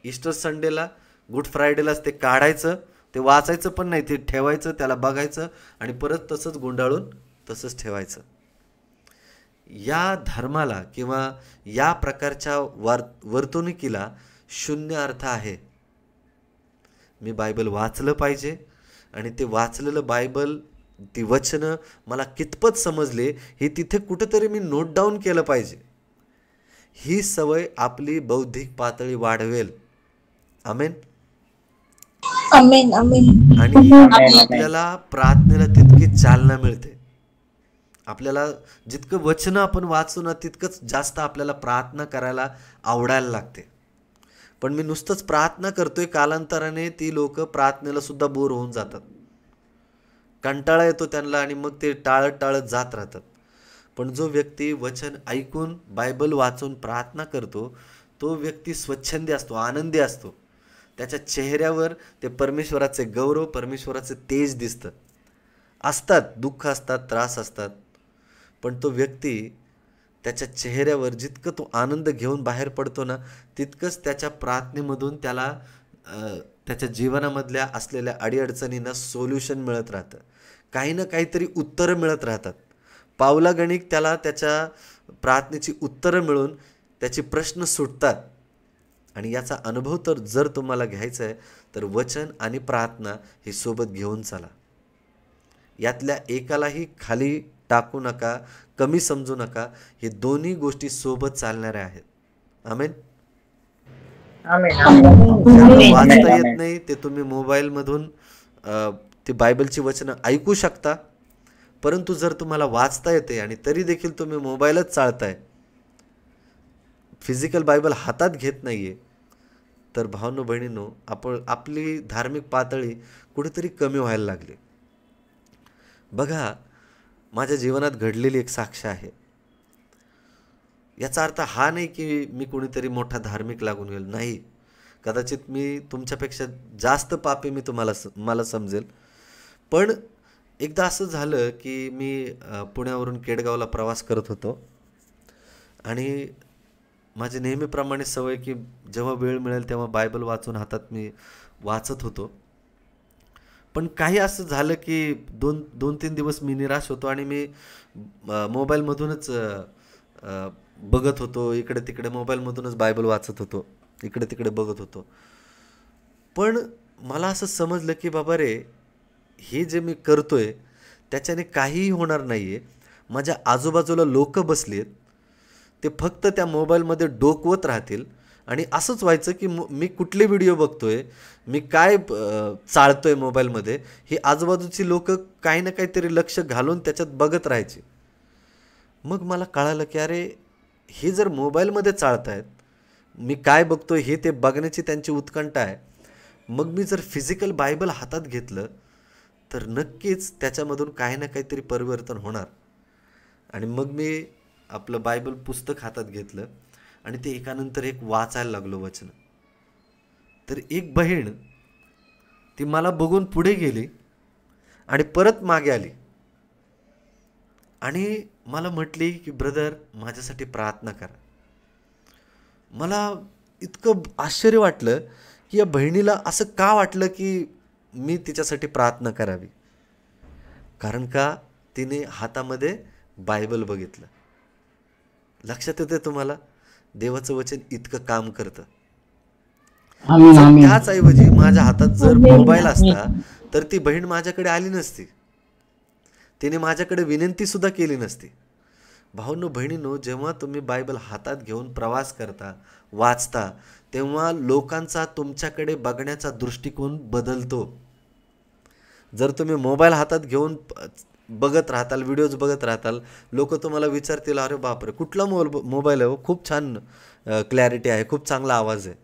ईस्टर संडेला, गुड फ्रायडेलाच ते काढायचं, ते वाचायचं पण नाही, ते ठेवायचं, त्याला बघायचं आणि परत तसंच गुंडाळून तसंच ठेवायचं. या धर्माला किंवा या प्रकारच्या वर्तणुकीला शून्य अर्थ आहे. मी बायबल वाचलं पाहिजे आणि ते वाचलेलं बायबल, ती वचनं मला कितपत समजले हे तिथे कुठेतरी मी नोट डाऊन केलं पाहिजे. ही सवय आपली बौद्धिक पातळी वाढवेल. आमेन. आमेन. आमेन. आणि आपल्याला प्रार्थनेला तितकी चालना मिळते. आपल्याला जितकं वचनं आपण वाचू ना तितकंच जास्त आपल्याला प्रार्थना करायला आवडायला लागते. पण मी नुसतंच प्रार्थना करतोय, कालांतराने ती लोक प्रार्थनेला सुद्धा बोर होऊन जातात, कंटाळा येतो त्यांना आणि मग ते टाळत टाळत जात राहतात. पण जो व्यक्ती वचन ऐकून बायबल वाचून प्रार्थना करतो तो व्यक्ती स्वच्छंदी असतो, आनंदी असतो. त्याच्या चेहऱ्यावर ते परमेश्वराचे गौरव, परमेश्वराचे तेज दिसतं. असतात दुःख असतात, त्रास असतात, पण तो व्यक्ती त्याच्या चेहऱ्यावर जितकं तो आनंद घेऊन बाहेर पडतो ना तितकंच त्याच्या प्रार्थनेमधून त्याला त्याच्या जीवनामधल्या असलेल्या अडीअडचणींना सोल्युशन मिळत राहतं, काही ना काहीतरी उत्तरं मिळत राहतात. पावलागणिक त्याला त्याच्या प्रार्थनेची उत्तरं मिळून त्याचे प्रश्न सुटतात. आणि याचा अनुभव तर जर तुम्हाला घ्यायचा आहे तर वचन आणि प्रार्थना हे सोबत घेऊन चला. यातल्या एकालाही खाली टाकू नका, कमी समजू नका. हे दोन्ही गोष्टी सोबत चालणाऱ्या आहेत. आमेन. ज्यांना वाचता येत नाही ते तुम्ही मोबाईलमधून ते बायबलची वचनं ऐकू शकता. परंतु जर तुम्हाला वाचता येते आणि तरी देखील तुम्ही मोबाईलच चाळताय, फिजिकल बायबल हातात घेत नाहीये, तर भावांनो बहिणींनो, आपली धार्मिक पातळी कुठेतरी कमी व्हायला लागली. बघा, माझ्या जीवनात घडलेली एक साक्ष आहे. याचा अर्थ हा नाही की मी कोणीतरी मोठा धार्मिक लागून गेलो, नाही. कदाचित मी तुमच्यापेक्षा जास्त पापी मला समजेल. पण एकदा असं झालं की मी पुण्यावरून केडगावला प्रवास करत होतो आणि माझी नेहमीप्रमाणे सवय की जेव्हा वेळ मिळेल तेव्हा बायबल वाचून हातात मी वाचत होतो. पण काही असं झालं की 2-3 दिवस मी निराश होतो आणि मी मोबाईलमधूनच बघत होतो, इकडे तिकडे मोबाईलमधूनच बायबल वाचत होतो, इकडे तिकडे बघत होतो. पण मला असं समजलं की बाबा रे, हे जे मी करतोय त्याच्याने काहीही होणार नाही आहे. माझ्या आजूबाजूला लोक बसलेत, ते फक्त त्या मोबाईलमध्ये डोकवत राहतील आणि असंच व्हायचं की मी कुठले व्हिडिओ बघतोय, मी काय चालतोय मोबाईलमध्ये, हे आजूबाजूची लोक काही ना काहीतरी लक्ष घालून त्याच्यात बघत राहायचे. मग मला कळालं की अरे हे जर मोबाईलमध्ये चालतायत, मी काय बघतोय हे ते बघण्याची त्यांची उत्कंठा आहे. मग मी जर फिजिकल बायबल हातात घेतलं तर नक्कीच त्याच्यामधून काही ना काहीतरी परिवर्तन होणार. आणि मग मी आपलं बायबल पुस्तक हातात घेतलं आणि ते एकानंतर एक वाचायला लागलो वचन. तर एक बहीण ती मला बघून पुढे गेली आणि परत मागे आली आणि मला म्हटली की ब्रदर माझ्यासाठी प्रार्थना करा. मला इतकं आश्चर्य वाटलं की या बहिणीला असं का वाटलं की मी तिच्यासाठी प्रार्थना करावी. कारण का तिने हातामध्ये बायबल बघितलं. लक्षात येते तुम्हाला, देवाचं वचन इतकं काम करतं. त्याच ऐवजी माझ्या हातात जर मोबाईल असता तर ती बहीण माझ्याकडे आली नसती, तिने माझ्याकडे विनंती सुद्धा केली नसती. भाऊंनो बहिणींनो, जेव्हा तुम्ही बायबल हातात घेऊन प्रवास करता, वाचता, तेव्हा लोकांचा तुमच्याकडे बघण्याचा दृष्टिकोन बदलतो. जर तुम्ही मोबाईल हातात घेऊन बघत राहताल, व्हिडिओज बघत राहताल, लोक तुम्हाला विचारतील अरे बापरे कुठला मोबाईल आहे हो, खूप छान क्लॅरिटी आहे, खूप चांगला आवाज आहे.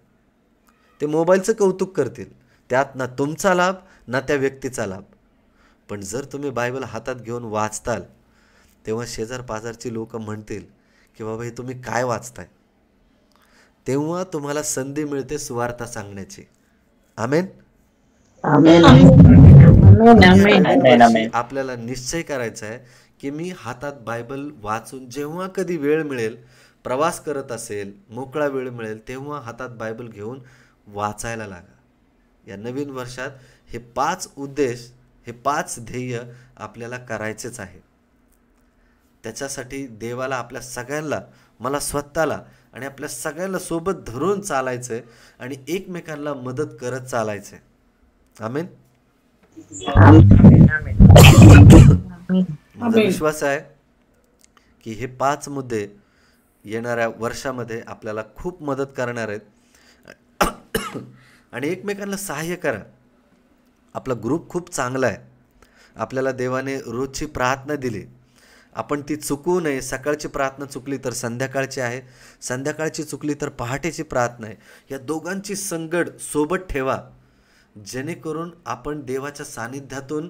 ते मोबाईलचं कौतुक करतील, त्यात ना तुमचा लाभ ना त्या व्यक्तीचा लाभ. पण जर तुम्ही बायबल हातात घेऊन वाचताल तेव्हा शेजार पाजारची लोक म्हणतील की बाबा हे तुम्ही काय वाचताय. तेव्हा तुम्हाला संधी मिळते सुवार्ता सांगण्याची. आमेन. आपल्याला निश्चय करायचा आहे की मी हातात बायबल वाचून जेव्हा कधी वेळ मिळेल, प्रवास करत असेल, मोकळा वेळ मिळेल, तेव्हा हातात बायबल घेऊन वाचायला लागा. या नवीन वर्षात हे 5 उद्देश, हे 5 ध्येय आपल्याला करायचेच आहे. त्याच्यासाठी देवाला आपल्या सगळ्यांना, मला स्वतःला आणि आपल्या सगळ्यांना सोबत धरून चालायचं आहे आणि एकमेकांना मदत करत चालायचं आहे. आमेन. माझा विश्वास आहे की हे 5 मुद्दे येणाऱ्या वर्षामध्ये आपल्याला खूप मदत करणार आहेत. आणि एकमेकांना सहाय्य करा. आपला ग्रुप खूप चांगला आहे. आपल्याला देवाने रोजची प्रार्थना दिली, आपण ती चुकवू नये. सकाळची प्रार्थना चुकली तर संध्याकाळची आहे, संध्याकाळची चुकली तर पहाटेची प्रार्थना आहे. या दोघांची संगड सोबत ठेवा, जेणेकरून आपण देवाच्या सानिध्यातून,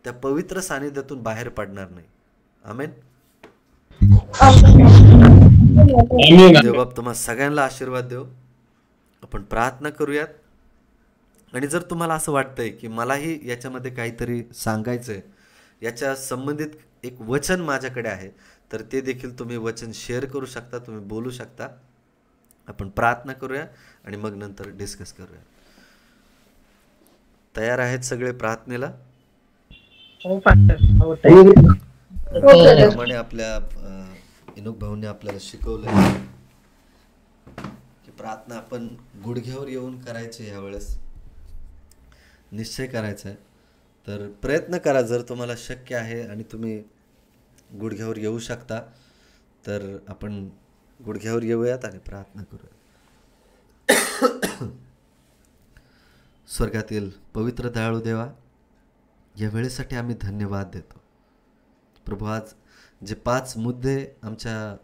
त्या पवित्र सानिध्यातून बाहेर पडणार नाही. आमेन. देवबाप तुम्हा सगळ्यांना आशीर्वाद देव. आपण प्रार्थना करूयात. आणि जर तुम्हाला असं वाटतंय की मलाही याच्यामध्ये काहीतरी सांगायचं आहे, याच्या संबंधित एक वचन माझ्याकडे आहे, तर ते देखील तुम्ही वचन शेअर करू शकता, तुम्ही बोलू शकता. आपण प्रार्थना करूया आणि मग नंतर डिस्कस करूया. तयार आहेत सगळे प्रार्थनेला? त्याप्रमाणे आपल्या इनोक भाऊंनी आपल्याला शिकवलं की प्रार्थना आपण गुडघ्यावर येऊन करायची. यावेळेस निश्चय करायचा आहे, तर प्रयत्न करा. जर तुम्हाला शक्य आहे आणि तुम्ही गुडघ्यावर येऊ शकता तर आपण गुडघ्यावर येऊयात आणि प्रार्थना करूया. स्वर्गातील पवित्र दयाळू देवा, या वेळेसाठी आम्ही धन्यवाद देतो प्रभू. आज जे 5 मुद्दे आमच्या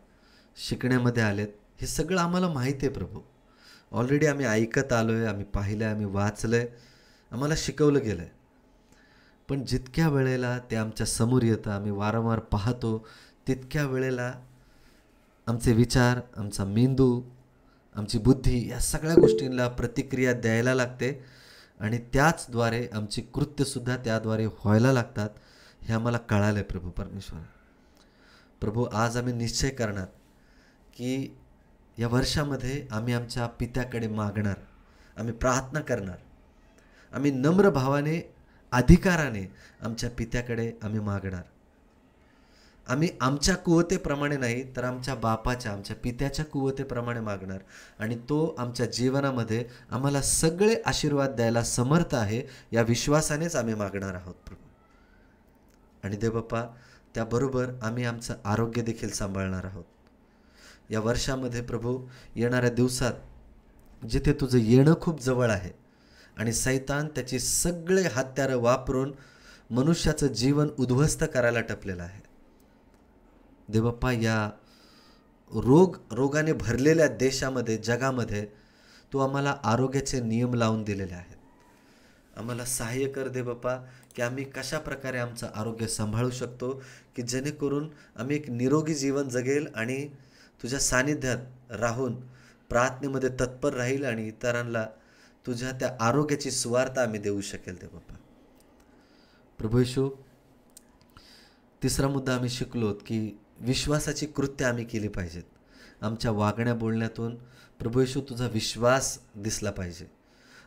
शिकण्यामध्ये आलेत, हे सगळं आम्हाला माहिती आहे प्रभू. ऑलरेडी आम्ही ऐकत आलो आहे, आम्ही पाहिलं आहे, आम्ही वाचलं आहे, आम्हाला शिकवलं गेलं आहे. पण जितक्या वेळेला ते आमच्या समोर येतं, आम्ही वारंवार पाहतो, तितक्या वेळेला आमचे विचार, आमचा मेंदू, आमची बुद्धी या सगळ्या गोष्टींना प्रतिक्रिया द्यायला लागते आणि त्याचद्वारे आमची कृत्यसुद्धा त्याद्वारे व्हायला लागतात. हे आम्हाला कळालं आहे प्रभू परमेश्वर. प्रभू आज आम्ही निश्चय करणार की या वर्षामध्ये आम्ही आमच्या पित्याकडे मागणार, आम्ही प्रार्थना करणार, आम्ही नम्र भावाने, अधिकाराने आमच्या पित्याकडे आम्ही मागणार. आम्ही आमच्या कुवतेप्रमाणे नाही तर आमच्या बापाच्या, आमच्या पित्याच्या कुवतेप्रमाणे मागणार. आणि तो आमच्या जीवनामध्ये आम्हाला सगळे आशीर्वाद द्यायला समर्थ आहे, या विश्वासानेच आम्ही मागणार आहोत प्रभू. आणि देवबाप्पा, त्याबरोबर आम्ही आमचं आरोग्य देखील सांभाळणार आहोत. या वर्षामध्ये प्रभू, येणाऱ्या दिवसात जिथे तुझं येणं खूप जवळ आहे आणि सैतान त्याची सगळे हत्यारं वापरून मनुष्याचं जीवन उद्ध्वस्त करायला टपलेलं आहे. देवप्पा, या रोगाने भरलेल्या देशामध्ये, जगामध्ये तू आम्हाला आरोग्याचे नियम लावून दिलेले आहेत. आम्हाला सहाय्य कर दे बाप्पा, की आम्ही कशा प्रकारे आमचं आरोग्य सांभाळू शकतो, की जेणेकरून आम्ही एक निरोगी जीवन जगेल आणि तुझ्या सानिध्यात राहून प्रार्थनेमध्ये तत्पर राहील आणि इतरांना तुझ्या त्या आरोग्याची सुवार्ता आम्ही देऊ शकेल दे बाप्पा. प्रभू येशू, तिसरा मुद्दा आम्ही शिकलोत की विश्वासाची कृत्य आम्ही केली पाहिजेत. आमच्या वागण्या बोलण्यातून प्रभू येशू तुझा विश्वास दिसला पाहिजे.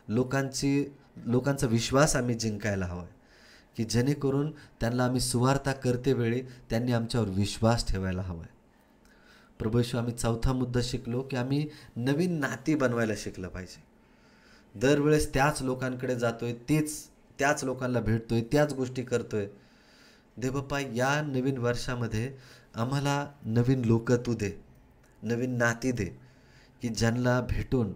लोकांचा विश्वास आम्ही जिंकायला हवा, की जेणेकरून त्यांना आम्ही सुवार्ता करते वेळी त्यांनी आमच्यावर विश्वास ठेवायला हवा. प्रभू येशू, आम्ही चौथा मुद्दा शिकलो की आम्ही नवीन नाती बनवायला शिकलं पाहिजे. दरवेळेस त्याच लोकांकडे जातोय, त्याच लोकांना भेटतोय, त्याच गोष्टी करतोय. देवबाप्पा, या नवीन वर्षामध्ये आम्हाला नवीन लोक तू दे, नवीन नाती दे, की ज्यांना भेटून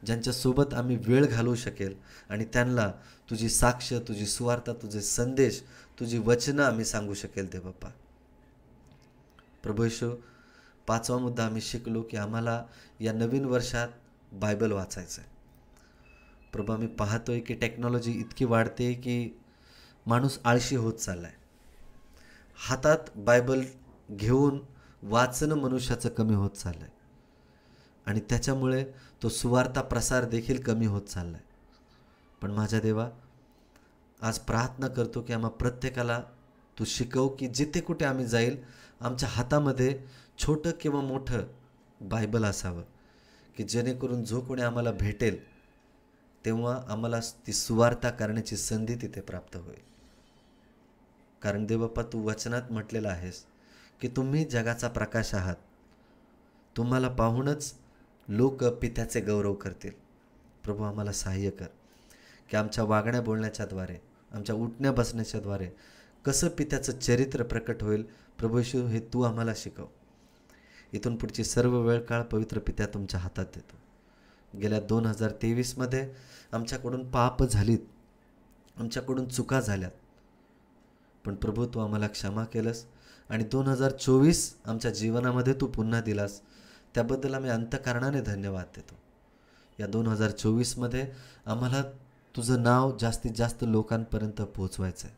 ज्यांच्यासोबत आम्ही वेळ घालवू शकेल आणि त्यांना तुझी साक्ष, तुझी सुवार्ता, तुझे संदेश, तुझी वचनं आम्ही सांगू शकेल देवबाप्पा. प्रभू येशू, पाचवा मुद्दा आम्ही शिकलो की आम्हाला या नवीन वर्षात बायबल वाचायचं आहे. प्रभू, आम्ही पाहतोय की टेक्नॉलॉजी इतकी वाढते की माणूस आळशी होत चालला आहे. हातात बायबल घेऊन वाचणं मनुष्याचं कमी होत चाललं आहे आणि त्याच्यामुळे तो सुवार्ता प्रसार देखील कमी होत चालला आहे. पण माझ्या देवा, आज प्रार्थना करतो की आम्हा प्रत्येकाला तू शिकव की जिथे कुठे आम्ही जाईल आमच्या हातामध्ये छोटं किंवा मोठं बायबल असावं, की जेणेकरून जो कोणी आम्हाला भेटेल तेव्हा आम्हाला ती सुवार्ता करण्याची संधी तिथे प्राप्त होईल. कारण देवबाप्पा, तू वचनात म्हटलेलं आहेस की तुम्ही जगाचा प्रकाश आहात. तुम्हाला पाहूनच लोक पित्याचे गौरव करतील. प्रभू, आम्हाला सहाय्य कर की आमच्या वागण्या बोलण्याच्याद्वारे, आमच्या उठण्या बसण्याच्याद्वारे कसं पित्याचं चरित्र प्रकट होईल. प्रभू येशू, हे तू आम्हाला शिकव. इथून पुढची सर्व वेळ काळ पवित्र पित्या तुमच्या हातात देतो. गेल्या 2023मध्ये आमच्याकडून पाप झालीत, आमच्याकडून चुका झाल्यात, पण प्रभू तू आम्हाला क्षमा केलंस आणि 2024 आमच्या जीवनामध्ये तू पुन्हा दिलास. त्याबद्दल आम्ही अंतःकरणाने धन्यवाद देतो. या 2024मध्ये आम्हाला तुझं नाव जास्तीत जास्त लोकांपर्यंत पोहोचवायचं आहे,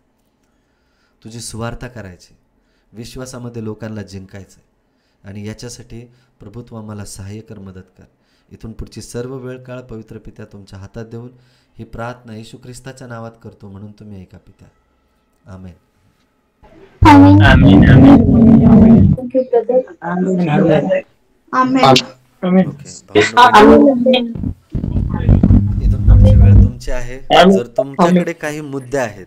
तुझी सुवार्ता करायची, विश्वासामध्ये लोकांना जिंकायचं आहे आणि याच्यासाठी प्रभू तू आम्हाला सहाय्य कर, मदत कर. इथून पुढची सर्व वेळ काळ पवित्र पित्या तुमच्या हातात देऊन ही प्रार्थना येशू ख्रिस्ताच्या नावात करतो, म्हणून तुम्ही ऐका पित्या. आमेन. इथून पुढची वेळ तुमची आहे. जर तुमच्याकडे काही मुद्दे आहेत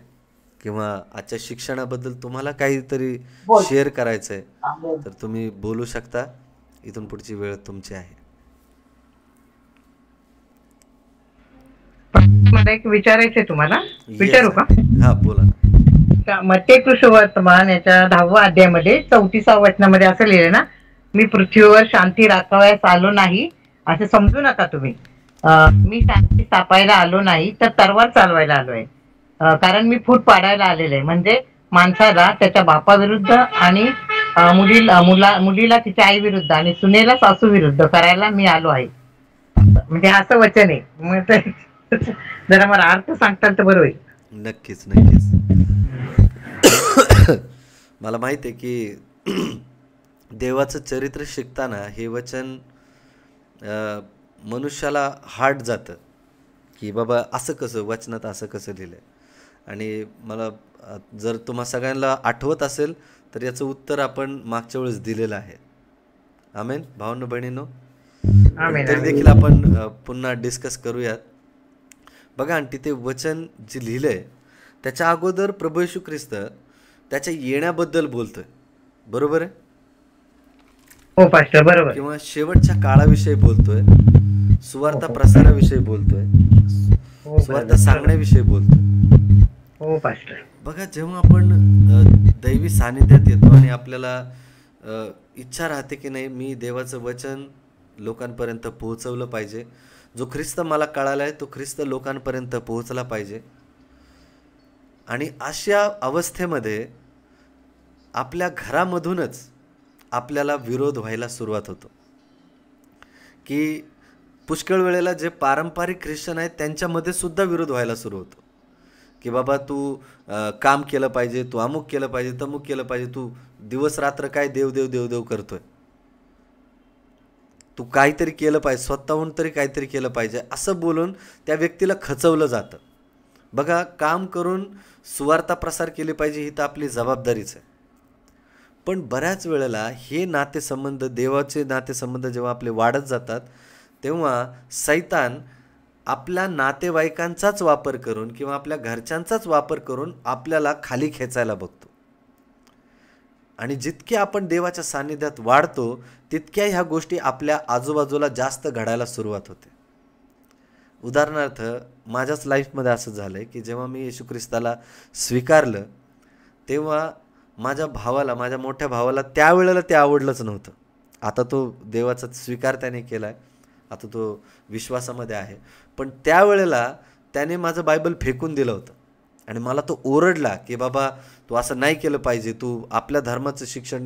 किंवा आजच्या शिक्षणाबद्दल तुम्हाला काहीतरी शेअर करायचं आहे तर तुम्ही बोलू शकता. इथून पुढची वेळ तुमची आहे. मला एक विचारायचंय तुम्हाला, विचारू का? हा, बोला ना. मत्ते सुवर्तमान याच्या 10व्या अध्यायामध्ये 34व्या वचनामध्ये असं लिहिलं ना, मी पृथ्वीवर शांती राखावयास आलो नाही असं समजू नका तुम्ही. मी शांती स्थापायला आलो नाही तर तरवार चालवायला आलोय. कारण मी फूट पाडायला आलेलं आहे. म्हणजे माणसाला त्याच्या बापाविरुद्ध आणि मुलीला तिच्या आई विरुद्ध आणि सुनेला सासू विरुद्ध करायला मी आलो आहे. म्हणजे असं वचन आहे. मग जरा मला अर्थ सांगताल तर बरं होईल. नक्कीच नक्कीच. मला माहिती आहे की देवाचं चरित्र शिकताना हे वचन मनुष्याला हार्ड जातं की बाबा असं कसं वचनात असं कसं लिहिलं आहे. आणि मला जर तुम्हा सगळ्यांना आठवत असेल तर याचं उत्तर आपण मागच्या वेळेस दिलेलं आहे. आमेन भावांनो बहिणींनो. तरी देखील आपण पुन्हा डिस्कस करूयात. बघा, आणि तिथे वचन जे लिहिलं आहे त्याच्या अगोदर प्रभू येशू ख्रिस्त त्याच्या येण्याबद्दल बोलतोय, बरोबर आहे? हो पास्टर, बरोबर. किंवा शेवटच्या काळाविषयी बोलतोय, सुवार्ता प्रसाराविषयी बोलतोय, सुवार्ता सांगण्याविषयी बोलतोय. हो पास्टर. बघा, जेव्हा आपण दैवी सानिध्यात येतो आणि आपल्याला इच्छा राहते की नाही मी देवाचं वचन लोकांपर्यंत पोहोचवलं पाहिजे, जो ख्रिस्त मला कळाला आहे तो ख्रिस्त लोकांपर्यंत पोहोचला पाहिजे. आणि अशा अवस्थेमध्ये आपल्या घरामधूनच आपल्याला विरोध व्हायला सुरुवात होतो, की पुष्कळ वेळेला जे पारंपरिक ख्रिश्चन आहेत त्यांच्यामध्ये सुद्धा विरोध व्हायला सुरू होतो, की बाबा तू काम केलं पाहिजे, तू अमुक केलं पाहिजे, तमुक केलं पाहिजे, तू दिवस रात्र काय देव देव देव देव करतोय, तू काहीतरी केलं पाहिजे, स्वतःहून तरी काहीतरी केलं पाहिजे, असं बोलून त्या व्यक्तीला खचवलं जातं. बघा, काम करून सुवार्ता प्रसार केली पाहिजे ही तर आपली जबाबदारीच आहे. पण बऱ्याच वेळेला हे नातेसंबंध, देवाचे नातेसंबंध जेव्हा आपले वाढत जातात तेव्हा सैतान आपल्या नातेवाईकांचाच वापर करून किंवा आपल्या घरच्यांचाच वापर करून आपल्याला खाली खेचायला बघतो. आणि जितके आपण देवाच्या सान्निध्यात वाढतो तितक्या ह्या गोष्टी आपल्या आजूबाजूला जास्त घडायला सुरुवात होते. उदाहरणार्थ माझ्याच लाईफमध्ये असं झालं आहे की जेव्हा मी येशू ख्रिस्ताला स्वीकारलं तेव्हा माझ्या भावाला, माझ्या मोठ्या भावाला त्यावेळेला ते आवडलंच नव्हतं. आता तो देवाचा स्वीकार त्याने केला आहे, आता तो विश्वासामध्ये आहे. पण त्यावेळेला त्याने माझं बायबल फेकून दिलं होतं आणि मला तो ओरडला की बाबा तू असं नाही केलं पाहिजे, तू आपल्या धर्माचं शिक्षण